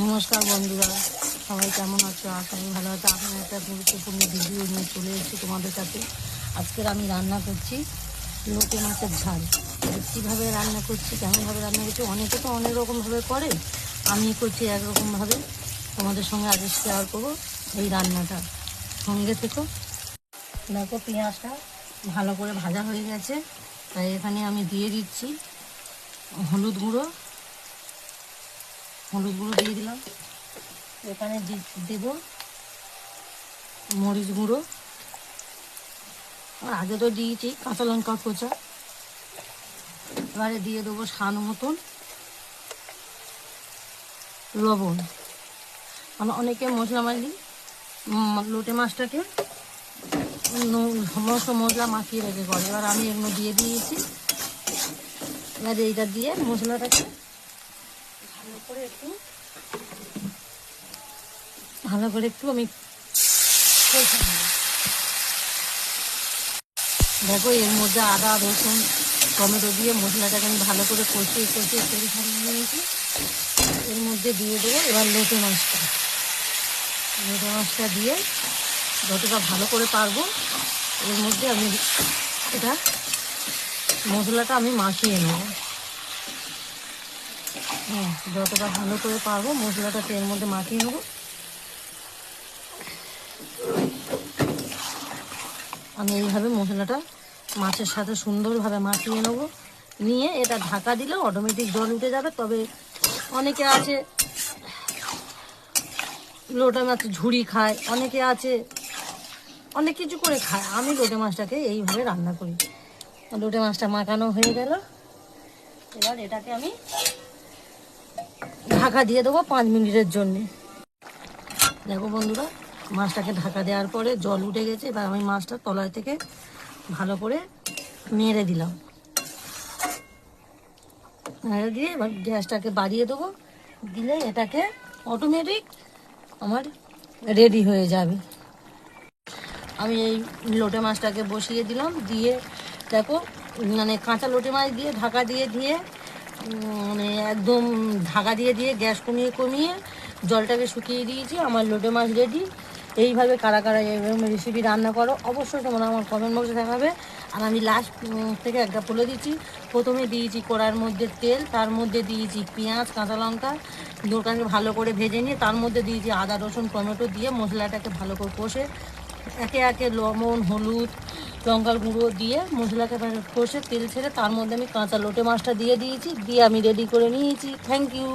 নমস্কার বন্ধুরা, সবাই কেমন আছো? আশা করি ভালো আছো। আমি একটা গুরুত্বপূর্ণ ভিডিও নিয়ে চলে এসেছি তোমাদের কাছে। আজকের আমি রান্না করছি লোটে মাছের ঝাল। কীভাবে রান্না করছি, কেমনভাবে রান্না করছি, অনেকে তো অনেক রকমভাবে করে, আমি করছি একরকমভাবে। তোমাদের সঙ্গে আগে শেয়ার করবো এই রান্নাটা, সঙ্গে থেকো। দেখো, পেঁয়াজটা ভালো করে ভাজা হয়ে গেছে, তাই এখানে আমি দিয়ে দিচ্ছি হলুদ গুঁড়ো দিয়ে দিলাম। এখানে দেব মরিচ গুঁড়ো, আর আগে তো দিয়েছি কাঁচা লঙ্কা কোচা। এবারে দিয়ে দেবো স্বাদ মতন লবণ। অনেকে মশলা লোটে মাছটাকে সমস্ত মশলা মাখিয়ে রেখে করে, এবার আমি এগুলো দিয়ে দিয়েছি। এবার এইটা দিয়ে মশলাটাকে ভালো করে একটু আমি কষে নেব। দেখো, এর মধ্যে আদা রসুন টমেটো দিয়ে মশলাটাকে আমি ভালো করে কষিয়ে তৈরি করে নিয়েছি। এর মধ্যে দিয়ে দেবো এবার লোটে মাছটা দিয়ে যতটা ভালো করে পারবো এর মধ্যে আমি মশলাটা আমি মাখিয়ে নেব। যতটা ভালো করে পারবো মশলাটা এর মধ্যে মাখিয়ে নেব। আমি এইভাবে মশলাটা মাছের সাথে সুন্দরভাবে মাখিয়ে নেব। নিয়ে এটা ঢাকা দিলে অটোমেটিক জল উঠে যাবে। তবে অনেকে আছে লোটে মাছ ঝুড়ি খায়, অনেকে আছে অনেক কিছু করে খায়। আমি লোটে মাছটাকে এইভাবে রান্না করি। লোটে মাছটা মাখানো হয়ে গেল, এবার এটাকে আমি ঢাকা দিয়ে দেবো 5 মিনিটের জন্যে। দেখো বন্ধুরা, মাছটাকে ঢাকা দেওয়ার পরে জল উঠে গেছে। এবার আমি মাছটা তলায় থেকে ভালো করে নেড়ে দিলাম। নেড়ে দিয়ে এবার গ্যাসটাকে বাড়িয়ে দেবো। দিলে এটাকে অটোমেটিক আমার রেডি হয়ে যাবে। আমি এই লোটে মাছটাকে বসিয়ে দিলাম। দিয়ে দেখো, কাঁচা লোটে মাছ দিয়ে ঢাকা দিয়ে একদম ঢাকা দিয়ে গ্যাস কমিয়ে জলটাকে শুকিয়ে দিয়েছি। আমার লোটে মাছ রেডি। এইভাবে কারা কারা এরকম রেসিপি রান্না করো অবশ্যই তোমরা আমার কমেন্ট বক্সে দেখাবে। আর আমি লাস্ট থেকে একটা বলে দিচ্ছি, প্রথমে দিয়েছি কড়ার মধ্যে তেল, তার মধ্যে দিয়েছি পেঁয়াজ কাঁচা লঙ্কা, ওটাকে ভালো করে ভেজে নিয়ে তার মধ্যে দিয়েছি আদা রসুন টমেটো দিয়ে মশলাটাকে ভালো করে কষে একে একে লবণ হলুদ লঙ্কার গুঁড়ো দিয়ে মশলাকে কষে তেল ছেড়ে তার মধ্যে আমি কাঁচা লোটে মাছটা দিয়ে দিয়েছি। দিয়ে আমি রেডি করে নিয়েছি। Thank you.